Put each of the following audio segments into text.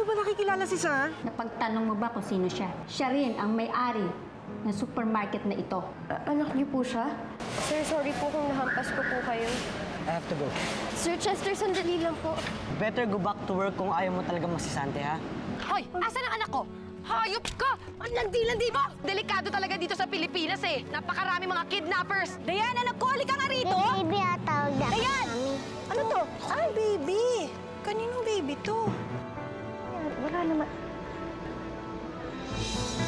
ba nakikilala si sir? Napagtanong mo ba kung sino siya? Siya rin ang may-ari ng supermarket na ito. Anak niyo po siya? Sir, sorry po kung nahampas ko po kayo. I have to go. Sir Chester, sandali lang po. Better go back to work kung ayaw mo talaga masisante, ha? Hoy! Asan ang anak ko? Hayop ka! Ang landi-landi mo! Delikado talaga dito sa Pilipinas eh. Napakarami mga kidnappers. Diana, nagkoli ka nga rito! Baby, tawag na. Dayan! Ano to? Ay, baby! Kaninong baby to? Wala naman.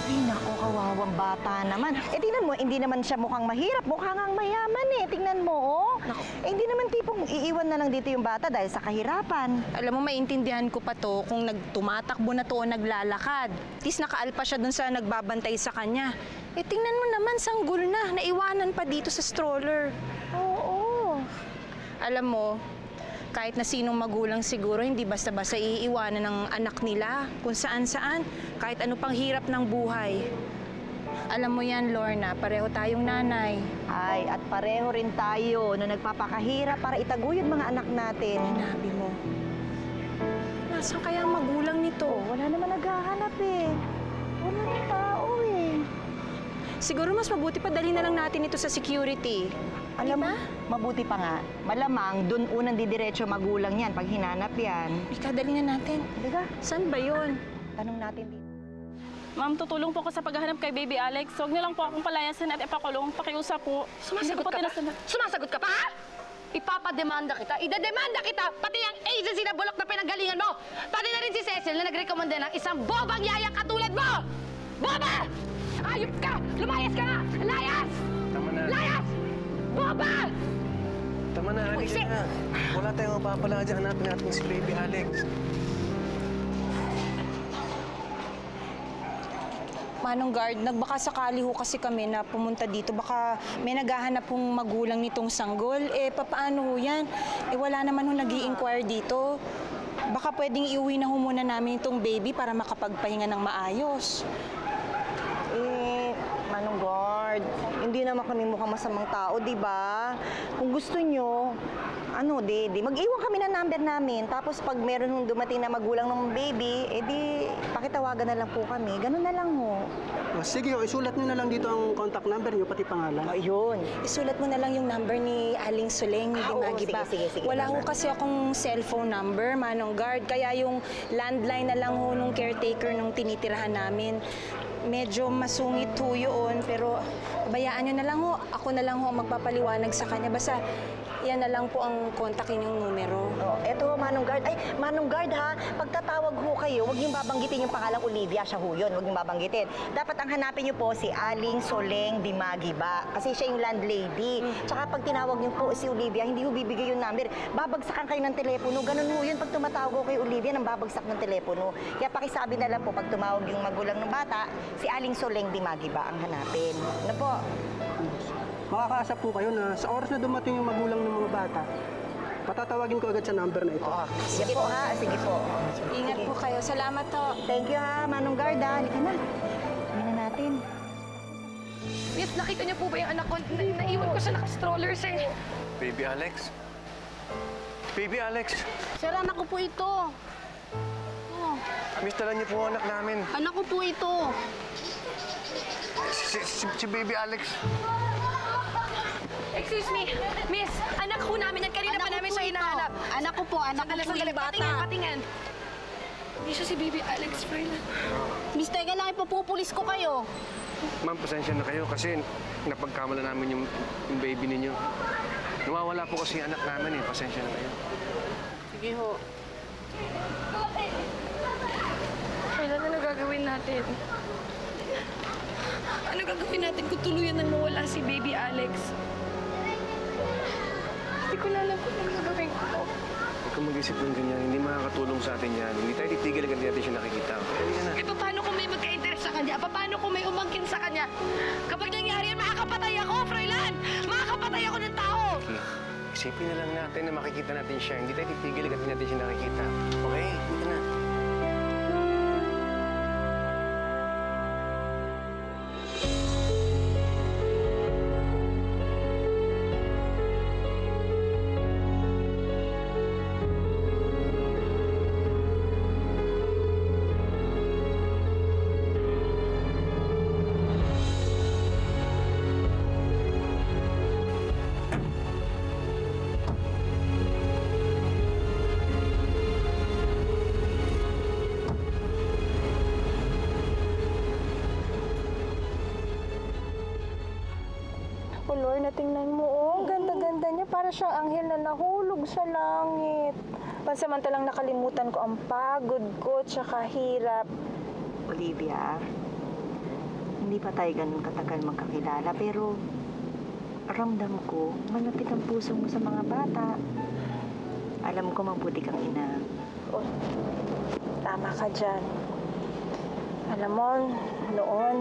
Ay, naku, kawawang bata naman. Eh, tingnan mo, hindi naman siya mukhang mahirap. Mukhang ang mayaman eh. Tingnan mo, oh. Eh, hindi naman tipong iiwan na lang dito yung bata dahil sa kahirapan. Alam mo, maintindihan ko pa to kung tumatakbo na to o naglalakad. At least nakaalpa siya dun sa nagbabantay sa kanya. Eh, tingnan mo naman, sanggol na. Naiwanan pa dito sa stroller. Oo. Alam mo, kahit na sinong magulang siguro, hindi basta-basta iiwanan ng anak nila kung saan-saan, kahit ano pang hirap ng buhay. Alam mo yan, Lorna, pareho tayong nanay. Ay, at pareho rin tayo na nagpapakahirap para itaguyod mga anak natin. Sinabi mo. Nasaan kaya ang magulang nito? Wala naman naghahanap eh. Wala nang tao eh. Siguro mas mabuti pa dalhin na lang natin ito sa security. Alam mo, mabuti pa nga. Malamang, dun unang didiretso magulang yan pag hinanap yan. Ika, dalhin na natin. Diga, Saan ba yun? tanong natin dito. Ma'am, tutulong po ako sa paghahanap kay Baby Alex. Huwag niyo lang po akong palayasin at ipakulong. Pakiusap po. Sumasagot ka pa? Sumasagot ka pa, ha? Ipapademanda kita, idedemanda kita, pati ang agency na bulok na pinanggalingan mo. Pati na rin si Cecil na nagrekomenda ng isang bobang yayang katulad mo! Boba! Ayop ka! Lumayas ka nga! Layas! Tama na. Layas! Boba! Tama na, halika na. Wala tayong mapapala dyan. Hanapin natin si Baby Alex. Manong guard, nagbaka sakali ho kasi kami na pumunta dito. Baka may naghahanap hong magulang nitong sanggol. Eh, papaano ho yan? Eh, wala naman ho nag-i-inquire dito. Baka pwedeng iuwi na ho muna namin itong baby para makapagpahinga ng maayos. Eh, Manong Guard, hindi naman kami mukhang masamang tao, di ba? Kung gusto nyo, mag-iwan kami ng number namin. Tapos pag meron hong dumating na magulang ng baby, pakitawagan na lang po kami. Ganun na lang ho. Sige, isulat nyo na lang dito ang contact number nyo, pati pangalan. Ayun. Isulat mo na lang yung number ni Aling Suleng, ni Dimagi ba? Sige. Wala ho kasi akong cellphone number, Manong Guard. Kaya yung landline na lang ho nung caretaker nung tinitirahan namin. Medyo masungit ho yun, pero bayaan nyo na lang ho. Ako na lang ho ang magpapaliwanag sa kanya. Basta yan na lang po ang kontakin yung numero. Eto, Manong Guard. Ay, Manong Guard ha, pagtatawag ho kayo, huwag niyong babanggitin yung pangalang Olivia. Siya ho yun, huwag niyong babanggitin. Dapat ang hanapin niyo po si Aling Soleng Dimagi ba? Kasi siya yung landlady. Tsaka pag tinawag niyo po si Olivia, hindi ho bibigay yung number. Babagsakan kayo ng telepono. Ganun ho yun. Pag tumatawag ho kay Olivia, nang babagsak ng telepono. Kaya pakisabi na lang po, pag tumawag yung magulang ng bata, si Aling Soleng Dimagi ba ang hanapin. Ano po? Makakaasap po kayo na sa oras na dumating yung magulang ng mga bata, patatawagin ko agad sa number na ito. Sige po ha, sige po. Ingat po kayo. Salamat ho. Thank you ha, Manong Guard ha. Halika na. Hindi na natin. Miss, nakita niyo po ba yung anak ko? Naiwan ko siya naka-strollers eh. Baby Alex? Baby Alex? Sir, anak ko po ito. Miss, tala niyo po ang anak namin. Anak ko po ito. Si Baby Alex. Excuse me, miss, anak ko namin yan. Kanina pa namin siya hinahanap. Anak ko po yung bata. Patingin. Hindi siya si Baby Alex, Froilan. Miss, teka lang, ipapupulis ko kayo. Ma'am, pasensya na kayo kasi napagkamala namin yung baby ninyo. Nawawala po kasi yung anak namin eh. Pasensya na kayo. Sige ho. Kailan na gagawin natin? Ano gagawin natin kung tuluyan na mawala si Baby Alex? Hindi ko na alam kung ano gagawin ko. Huwag kang mag-isip ng ganyan. Hindi makakatulong sa atin yan. Hindi tayo titigil agad natin siya nakikita. Kaya na. Eh, paano kung may magka-interest sa kanya? Paano kung may umangkin sa kanya? Kapag nangyari yan, makakapatay ako, Froilan! Makakapatay ako ng tao! Okay. Isipin na lang natin na makikita natin siya. Hindi tayo titigil agad natin siya nakikita. Okay? Ito na. ko, Lord, na tingnan mo, oh. Ganda-ganda niya. Para siyang anghel na nahulog sa langit. Pansamantalang nakalimutan ko ang pagod ko, tsaka hirap. Olivia, hindi pa tayo ganun katagal magkakilala, pero ramdam ko, malapit ang puso mo sa mga bata. Alam ko mabuti kang ina. Oh, tama ka dyan. Alam mo, noon,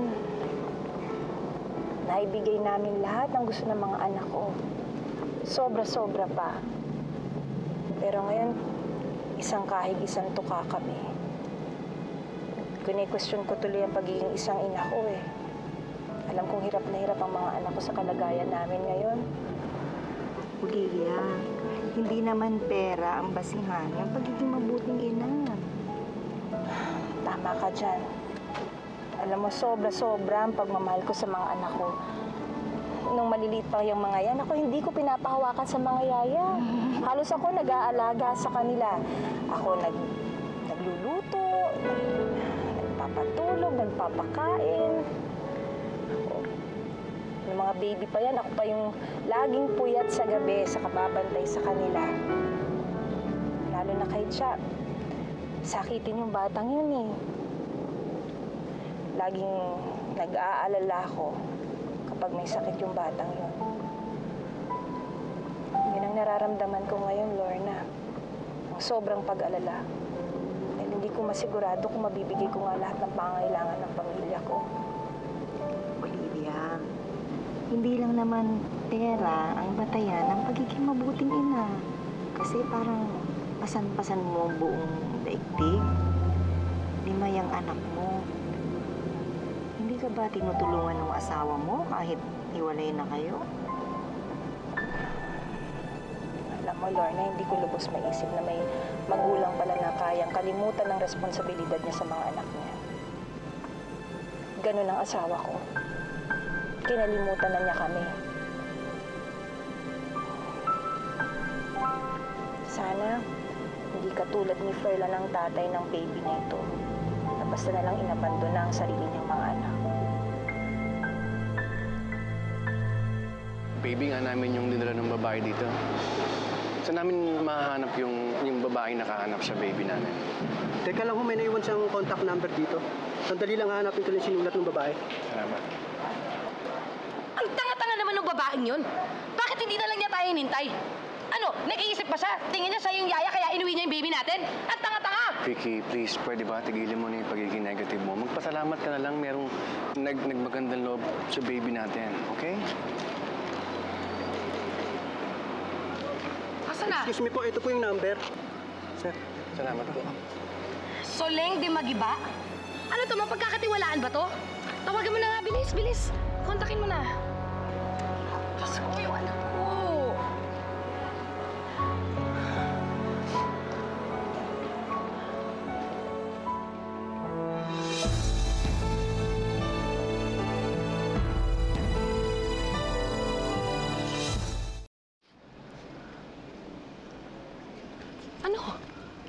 naibigay namin lahat ng gusto ng mga anak ko. Sobra-sobra pa. Pero ngayon, isang kahig, isang tuka kami. Kine-question ko tuloy ang pagiging isang ina ko eh. Alam kong hirap na hirap ang mga anak ko sa kalagayan namin ngayon. Olivia, hindi naman pera ang basihan ng pagiging mabuting ina. Tama ka dyan. Alam mo, sobra-sobra ang pagmamahal ko sa mga anak ko. Nung maliliit pa yung mga yan, ako hindi ko pinapahawakan sa mga yaya. Halos ako nag-aalaga sa kanila. Ako nagluluto, nagpapatulog, nagpapakain. Yung mga baby pa yan, ako pa yung laging puyat sa gabi sa kababantay sa kanila. Lalo na kay Cha. Sakitin yung batang yun eh. Laging nag-aalala ako kapag may sakit yung batang yun. Yun ang nararamdaman ko ngayon, Lorna. Ang sobrang pag-alala. Dahil hindi ko masigurado kung mabibigay ko nga lahat ng pangangailangan ng pamilya ko. Olivia, hindi lang naman pera ang batayan ng pagiging mabuting ina. Kasi parang pasan-pasan mo ang buong daigdig. 5 yung anak mo. Hindi ka ba tinutulungan ng asawa mo kahit hiwalay na kayo? Alam mo, Lorna, hindi ko lubos maisip na may magulang pala na kayang kalimutan ng responsibilidad niya sa mga anak niya. Ganun ang asawa ko. Kinalimutan na niya kami. Sana, hindi katulad ni Ferla ng tatay ng baby na ito. Na basta na lang inabandona ang sarili niyang mga anak. Baby nga namin yung dinala ng babae dito. Saan namin mahanap yung babaeng nakahanap sa baby namin? Teka lang ho, may naiwan siyang contact number dito. Sandali lang hanapin ko yung sinulat ng babae. Salamat. Ang tanga-tanga naman ng babaeng yun. Bakit hindi na lang niya tayo hinintay? Ano, nag-iisip pa siya? Tingin niya siya yung yaya kaya inuwi niya yung baby natin? Ang tanga-tanga! Vicky, please, pwede ba tigilin mo na yung pagiging negative mo? Magpasalamat ka na lang merong nagmagandang loob sa baby natin, okay? Asa na? Excuse me po, ito po yung number. Sir. Salamat po. Soleng de Magiba? Ano to, mapagkakatiwalaan ba to? Tawagan mo na nga, bilis, bilis. Kontakin mo na. Diyos ko, yung anak ko.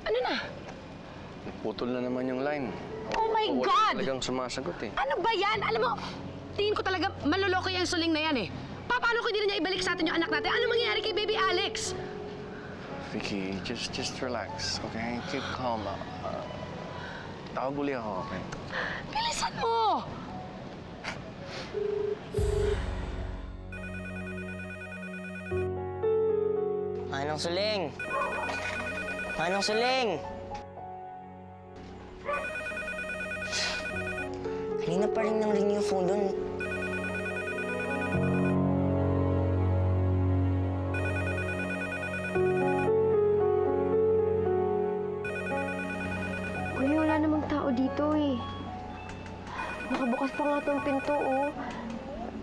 Ano na? Putol na naman yung line. Oh my Wala God! talagang sumasagot eh. Ano ba yan? Alam mo, tingin ko talaga maloloko yung Suling na yan eh. Paano ko hindi na niya ibalik sa atin yung anak natin? Ano mangyayari kay Baby Alex? Vicky, just relax, okay? Keep calm. Tawag uli ako, okay? Bilisan mo! Manong Suling! Manong Suling! Kanina pa rin nang ring yung phone doon. Kuya, wala namang tao dito eh. Nakabukas pa nga tong pinto, oh.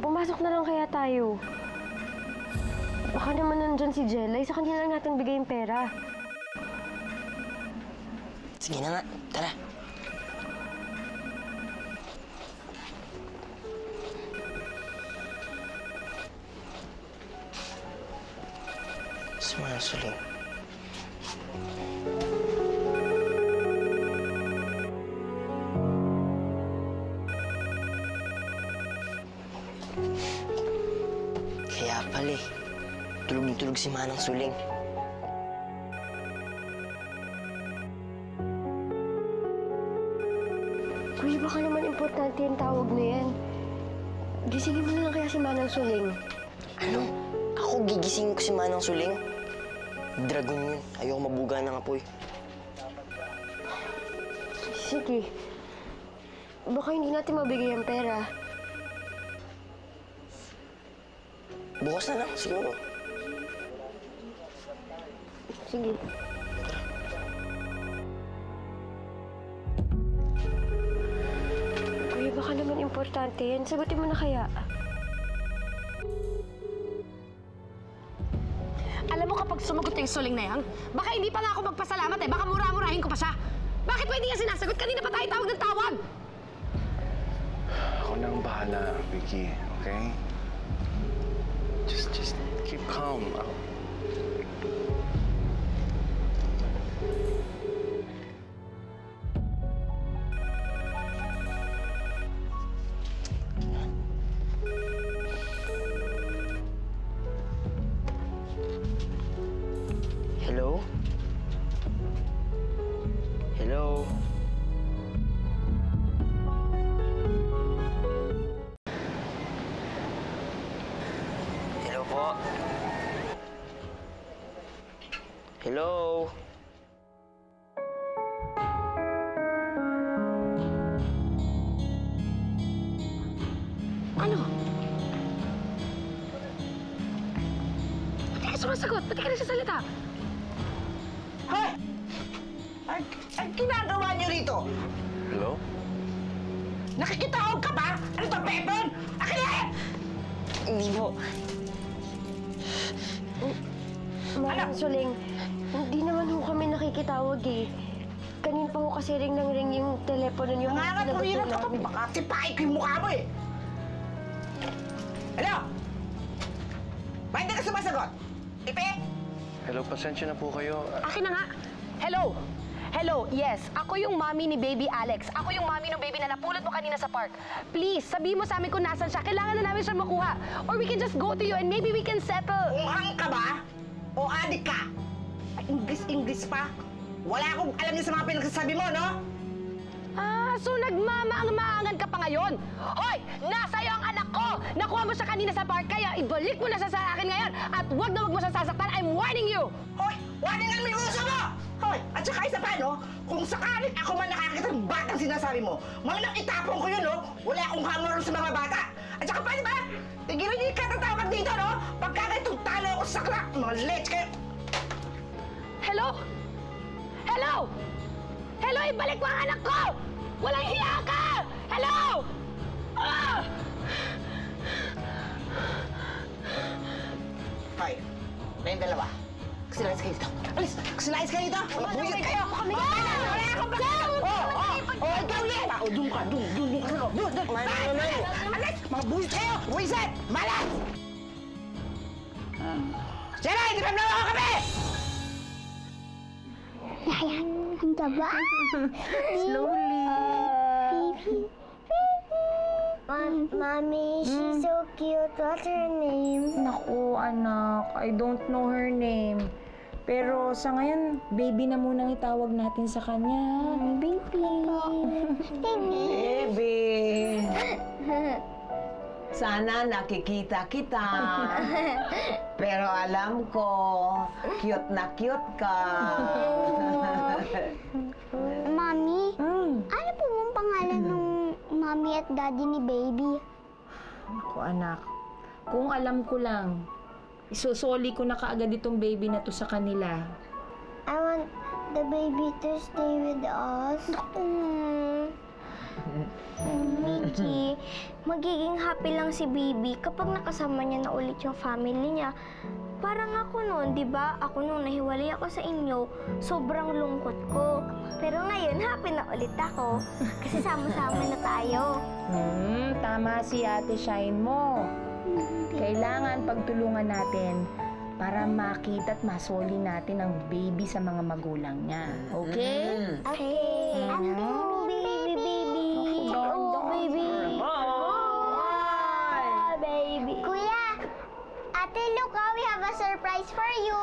Pumasok na lang kaya tayo. Baka naman nandyan si Jelay, sa kanya lang natin bigay yung pera. Sige na nga, tara. Manong Suling. Ali, tulog na tulog si Manang Suling. Kuya, baka naman importante yung tawag na yan. Gisingin mo na lang kaya si Manang Suling. Ano? Ako gigisingin ko si Manang Suling? Dragon yun. Ayoko mabuga ng apoy. Sige. Baka hindi natin mabigay ang pera. Bukas na lang, siguro. Sige. Kuya, baka naman importante yan. Sagutin mo na kaya. Alam mo kapag sumagot yung Suling na yan, baka hindi pa nga ako magpasalamat eh. Baka mura-murahin ko pa siya. Bakit ba hindi niya sinasagot? Kanina pa tayo tawag ng tawag! Ako na ang bahala, Vicky, okay? Just keep calm. Hello? Hello? Hello po? Hello? Ano? Ba't di ka sumasagot? Ba't di ka nagsasalita? Hoy! Ang ginagawa niyo rito? Hello? Nakikitawag ka ba? Ano to, Pepon? Akin na! Hindi po. Manang Suling, hindi naman ho kami nakikitawag eh. Kanin pa ho kasi ring nang ring yung telepono niyo. Nangangat mo rin ka pa. Baka tipain ko yung mukha mo eh. Hello? Bakit hindi ka sumasagot? Ipe? Hello, pasensya na po kayo. Akin na nga. Hello? Hello, yes. Ako yung mommy ni Baby Alex. Ako yung mommy ng baby na napulot mo kanina sa park. Please, sabihin mo sa amin kung nasan siya. Kailangan na namin siya makuha. Or we can just go to you and maybe we can settle. Unghang ka ba? O adik ka? English pa? Wala akong alam niyo sa mga pinagsasabi mo, no? Ah, so nagmamaang-maangan ka pa ngayon? Hoy! Nasa iyo ang anak ko! Nakuha mo siya kanina sa park, kaya ibalik mo na siya sa akin ngayon at wag na wag mo siya sasaktan. I'm warning you! Hoy! Warning ang may uso mo! Hoy! At saka isa pa, no? Kung sakaling ako man nakakita ng batang sinasabi mo, malamang itapon ko yun, no? Wala akong hamon sa mga bata. At saka pa, di ba? Tigilan niyo yung katatawag dito, no? Pagka ganitong talo ako sa sakla, mga lech kayo. Hello? Hello? Hello, ibalik mo ang anak ko! Walang hiya ka! Hello! Ah! Hoy, kayong dalawa. Kasilayas kayo dito. Alis! Kasilayas kayo dito! Mabuhisit kayo! Wala akong bakit! Ikaw yan! Doon ka! Doon ka sa loob! Doon! Alis! Mabuhisit kayo! Buhisit! Malas! Sira! Hindi pa ako kami! Yaya, ang taba. Slowly. Mommy, she's so cute. What's her name? Naku, anak. I don't know her name. Pero sa ngayon, baby na munang itawag natin sa kanya. Baby. Baby! Sana nakikita kita. Pero alam ko, cute na cute ka. Mommy, ano po bang pangalan ng mommy at daddy ni baby? Naku, anak. Kung alam ko lang, isusoli ko na kaagad itong baby na to sa kanila. I want the baby to stay with us. Mickey, magiging happy lang si baby kapag nakasama niya na ulit yung family niya. Parang ako noon, di ba? Ako nung nahiwalay ako sa inyo, sobrang lungkot ko. Pero ngayon, happy na ulit ako. Kasi sama-sama na tayo. Tama si Ate Shine mo. Kailangan pagtulungan natin para makita at masoli natin ang baby sa mga magulang niya. Okay? Okay. Baby. Oh, baby. Baby. Kuya, Ate, look, we have a surprise for you.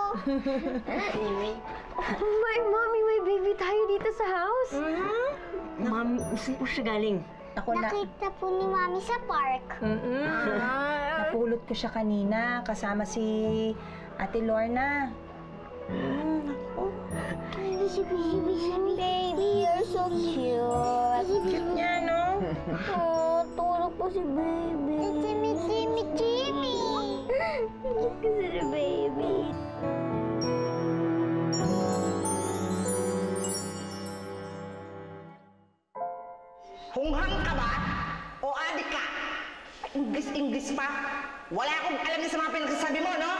My mommy, may baby tayo dito sa house. Ma'am, saan po siya galing? Nakita po ni Mami sa park. Napulot ko siya kanina kasama si Ate Lorna. Baby, you're so cute. Cute niya, no? Oh, tulog po si baby. Jimmy, Jimmy, Jimmy. Cute kasi si baby. Hunghang ka ba? O adik ka? English pa? Wala akong alam din sa mga pinagsasabi mo, no?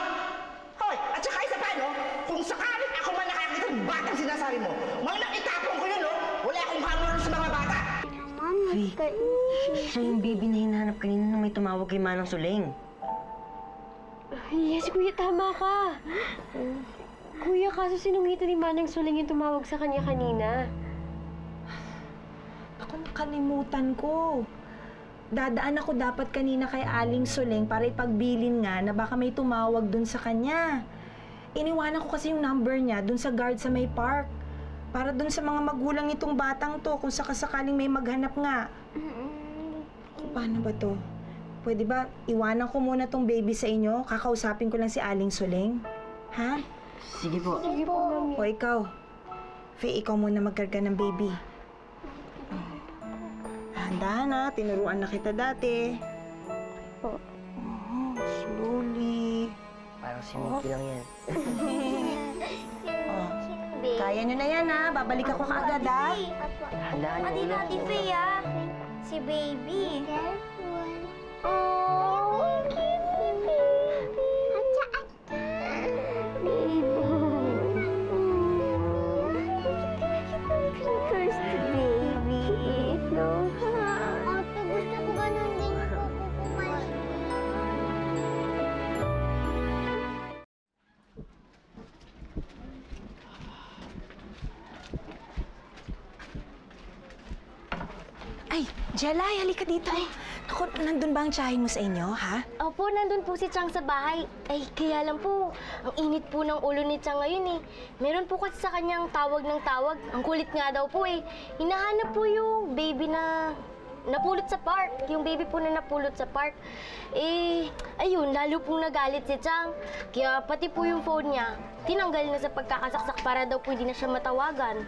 Hoy, at saka isa pa, no? Kung sakaling ako man nakakita ng batang sinasabi mo, mang itapon ko yun, no? Wala akong hangaron sa mga bata. Siya yung baby na hinahanap kanina nung may tumawag kay Manang Suling. Yes, kuya, tama ka. Kuya, kaso sinungito ni Manang Suling yung tumawag sa kanya kanina. Ako nakalimutan ko. Dadaan ako dapat kanina kay Aling Suling para ipagbilin nga na baka may tumawag dun sa kanya. Iniwanan ko kasi yung number niya dun sa guard sa may park. Para dun sa mga magulang nitong batang to kung sakasakaling may maghanap nga. Paano ba to? Pwede ba iwanan ko muna tong baby sa inyo? Kakausapin ko lang si Aling Suling? Ha? Sige po. Sige po, mami. O ikaw, Faye, ikaw muna magkarga ng baby. Dahan na, tinuruan na kita dati. Po. Slowly. Parang si Mickey lang yan. Kaya nyo na yan, ha? Babalik ako kaagad, ha? Handaan Ate, niyo Ate ulit. Faye, ah. Si baby. Oh, cute si baby. Atcha. First baby. No? Ate, gusto ko ganun din po pupumalit. Ay, Jelay, halika dito. Ako, nandun ba ang tsahin mo sa inyo, ha? Opo, nandun po si Chang sa bahay. Ay, kaya lang po, ang init po ng ulo ni Chang ngayon eh. Meron po kasi sa kanyang tawag ng tawag. Ang kulit nga daw po eh. Hinahanap po yung baby na napulot sa park. Yung baby po na napulot sa park. Eh, ayun, lalo pong nagalit si Chang. Kaya pati po yung phone niya, tinanggal na sa pagkakasaksak para daw po hindi na siya matawagan.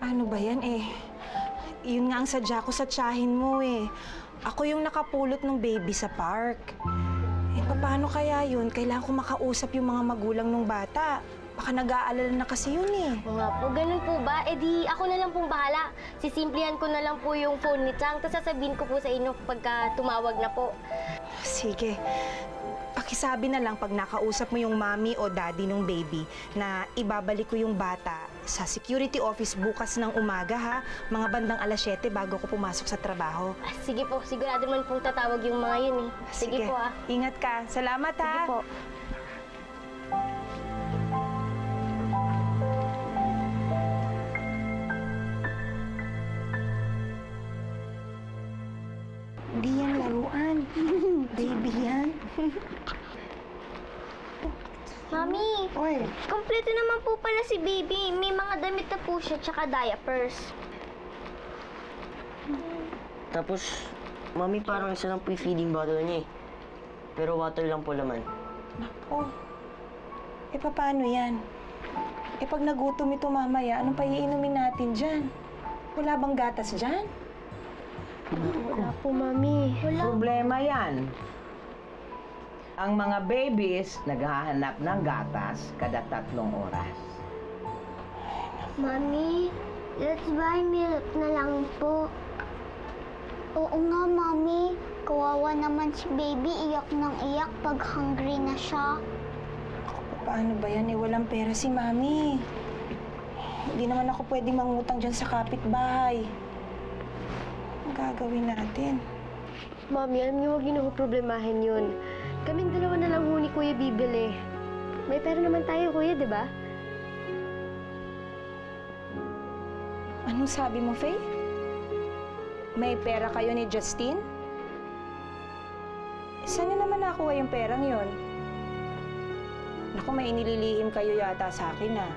Ano ba yan eh? Yun nga ang sadya ko sa tsahin mo eh. Ako yung nakapulot ng baby sa park. Eh, paano kaya yun? Kailangan ko makausap yung mga magulang ng bata. Baka nag-aalala na kasi yun eh. O nga po, ganun po ba? Eh di, ako na lang pong bahala. Sisimplihan ko na lang po yung phone ni Chang, tapos sasabihin ko po sa inyo pagka tumawag na po. Sige. Pakisabi na lang pag nakausap mo yung mommy o daddy ng baby na ibabalik ko yung bata sa security office bukas ng umaga, ha? Mga bandang 7:00 bago ko pumasok sa trabaho. Ah, sige po, sigurado man pong tatawag yung mga yun eh. Sige po ah. Ingat ka. Salamat, ha? Sige po. Hindi yan laruan. Baby yan. Mami, Oy. kompleto naman po pala si baby. May mga damit na po siya, tsaka diapers. Tapos, mami, parang isa lang po yung feeding bottle niya eh. Pero water lang po laman. Nako. Eh, paano yan? Eh, pag nagutom ito mamaya, anong paiinumin natin dyan? Wala bang gatas dyan? Wala po, mami. Problema yan. Ang mga babies naghahanap ng gatas kada 3 oras. Mami, let's buy milk na lang po. Oo nga, Mami. Kawawa naman si baby, iyak ng iyak pag hungry na siya. Paano ba yan? Eh, walang pera si Mami. Hindi naman ako pwedeng mangutang dyan sa kapitbahay. Ang gagawin natin? Mami, alam niyo, huwag niyo na problemahin yun. Kaming dalawa na lang ho ni Kuya bibili. May pera naman tayo, Kuya, di ba? Anong sabi mo, Faye? May pera kayo ni Justine? Saan niyo naman nakuha yung perang yon? Naku, may inililihim kayo yata sa akin, ah.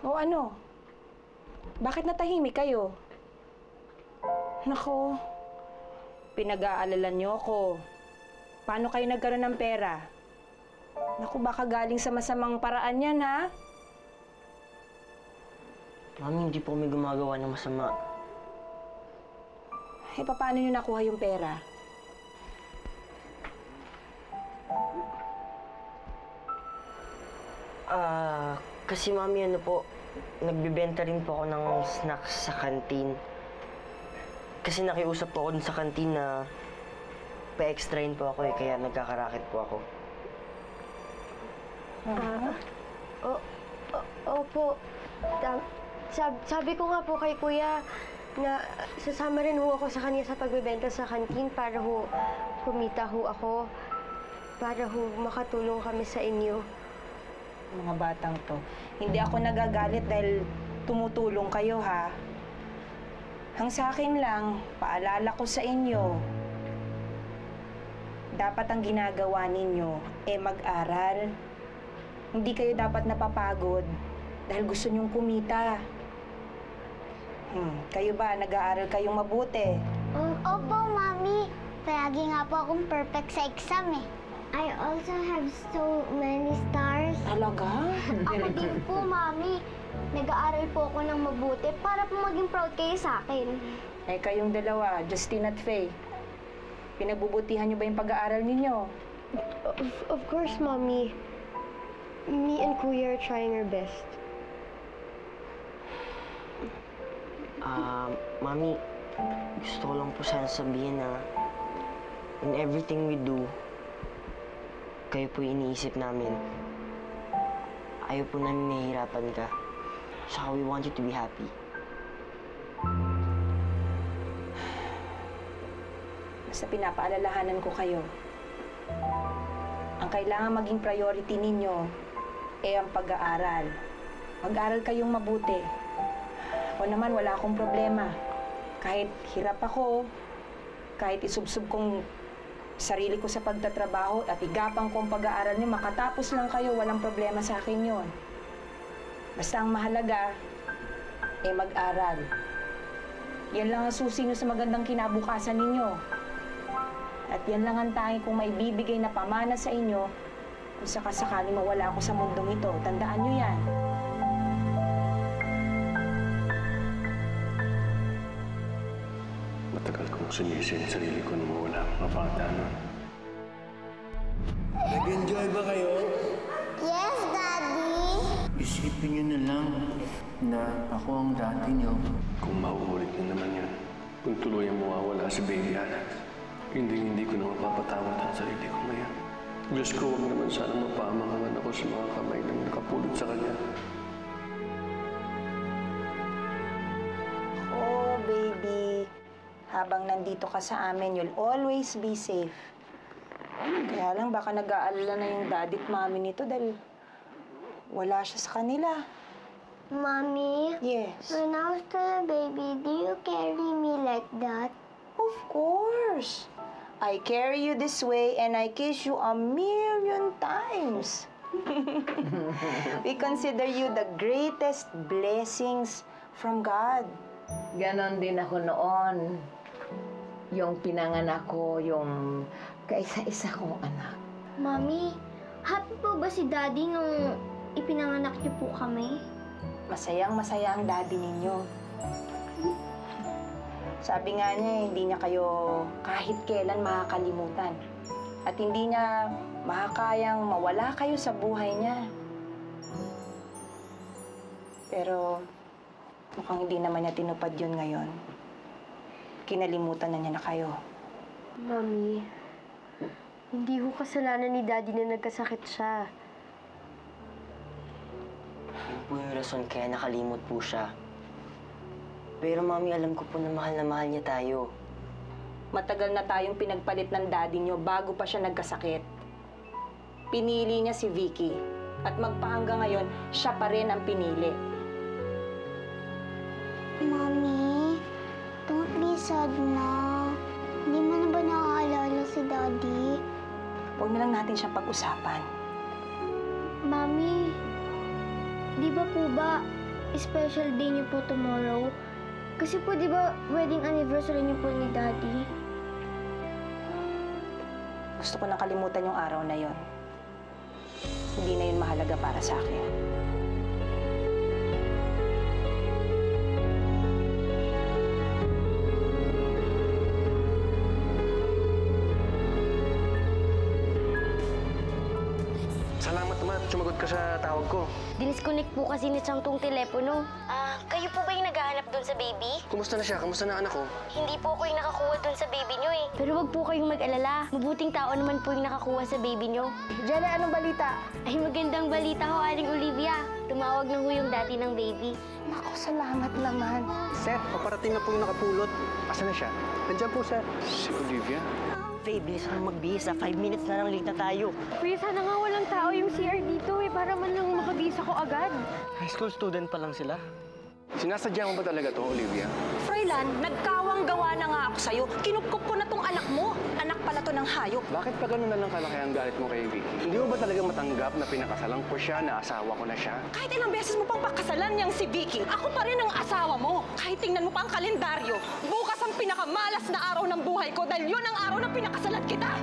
O ano? Bakit natahimik kayo? Nako, pinag-aalala niyo ako. Paano kayo nagkaroon ng pera? Naku, baka galing sa masamang paraan yan, ha? Mami, hindi po kami gumagawa ng masama. Eh, paano niyo nakuha yung pera? Kasi mami, ano po, nagbibenta rin po ako ng snacks sa kantin. Kasi nakiusap po ako dun sa kantin na pa-extrain po ako kaya nagkakaraket po ako. Opo. Sabi ko nga po kay Kuya na sasama rin ho ako sa kanya sa pagbebenta sa kantin para ho kumita ho ako. Para ho makatulong kami sa inyo. Mga batang to, hindi ako nagagalit dahil tumutulong kayo, ha? Ang sa akin lang, paalala ko sa inyo, dapat ang ginagawa ninyo mag-aral. Hindi kayo dapat napapagod dahil gusto nyong kumita. Kayo ba, nag-aaral kayong mabuti? Opo, Mami. Palagi nga po akong perfect sa exam eh. I also have so many stars. Talaga? Ako din po, Mami. Nag-aaral po ako ng mabuti para po maging proud kayo sa akin. Eh, kayong dalawa, Justine at Faye, pinagbubutihan niyo ba yung pag-aaral ninyo? Of course, Mommy. Me and Kuya are trying our best. Mami, gusto ko lang po sana sabihin na in everything we do, kayo po iniisip namin. Ayaw po namin nahihirapan ka. Saka we want you to be happy. Basta pinapaalalahanan ko kayo. Ang kailangan maging priority ninyo ang pag-aaral. Mag-aaral kayong mabuti. Ako naman, wala akong problema. Kahit hirap ako, kahit isubsob kong sarili ko sa pagtatrabaho at igapang kong pag-aaral niyo, makatapos lang kayo, walang problema sa akin yon. Basta ang mahalaga, mag-aral. Yan lang ang susi niyo sa magandang kinabukasan ninyo. At yan lang ang tanging kong maibibigay na pamana sa inyo kung sakasakali mawala ako sa mundong ito. Tandaan niyo yan. Matagal kong sinisi ang sarili ko nung mawala ang mga bata nun. Nag-enjoy ba kayo? Yes, Daddy! Isipin niyo na lang na ako ang dati niyo. Kung mauulit na naman yan, kung tuluyang mawawala si Baby Alex, hindi ko na mapapatawad ang sarili ko ngayon. Diyos ko, huwag naman sana mapahamangan ako sa mga kamay na nakapulot sa kanya. Oh, baby. Habang nandito ka sa amin, you'll always be safe. Kaya lang, baka nag-aalala na yung daddy at mami nito dahil wala siya sa kanila. Mommy? Yes? When I was still a baby, do you carry me like that? Of course. I carry you this way and I kiss you 1,000,000 times. We consider you the greatest blessings from God. Ganon din ako noon. Yung pinanganak ko, yung kaisa-isa kong anak. Mommy, happy po ba si Daddy nung ipinanganak niyo po kami? Masayang-masaya ang daddy ninyo. Sabi nga niya, hindi niya kayo kahit kailan makakalimutan. At hindi niya makakayang mawala kayo sa buhay niya. Pero mukhang hindi naman niya tinupad yun ngayon. Kinalimutan na niya na kayo. Mami, hindi ho kasalanan ni Daddy na nagkasakit siya. Yun po yung rason kaya nakalimot po siya. Pero Mami, alam ko po na mahal niya tayo. Matagal na tayong pinagpalit ng daddy nyo bago pa siya nagkasakit. Pinili niya si Vicky. At magpahanggang ngayon, siya pa rin ang pinili. Mommy, don't be sad na. Hindi mo na ba nakaalala si Daddy? Huwag na lang natin siyang pag-usapan. Mami, di ba po ba special day niyo po tomorrow? Kasi po di ba wedding anniversary niyo po ni Daddy? Gusto ko nang kalimutan yung araw na yon. Hindi na yun mahalaga para sa akin. Salamat naman. Sumagot ka sa tawag ko. Dinisconnect po kasi ni Chang tong telepono. Kayo po ba yung naghahanap doon sa baby? Kumusta na siya? Kumusta na anak ko? Hindi po ako yung nakakuha doon sa baby niyo eh. Pero wag po kayong mag-alala. Mabuting tao naman po yung nakakuha sa baby niyo. Jelly, anong balita? Ay, magandang balita ho, Aling Olivia. Tumawag na ho yung daddy ng baby. Naku, salamat naman. Sir, paparating na po yung nakapulot. Asan na siya? Nandiyan po, sir. Si Olivia? Faye, bilis na magbihis. 5 minutes na lang late na tayo. Kuya, sana nga walang tao yung CR dito eh, para man lang makabisa ko agad. High school student pa lang sila. Sinasadya mo ba talaga to, Olivia? Froilan, nagkawang-gawa na nga ako sa'yo. Kinupkup ko na tong anak mo. Anak pala to ng hayop. Bakit pa gano'n na lang kalaki ang galit mo kay Vicky? Hindi mo ba talaga matanggap na pinakasalang ko siya, na asawa ko na siya? Kahit ilang beses mo pang pakasalan niyang si Vicky, ako pa rin ang asawa mo. Kahit tingnan mo pa ang kalendaryo, bukas ang pinakamalas na araw ng buhay ko dahil yun ang araw na pinakasalan kita.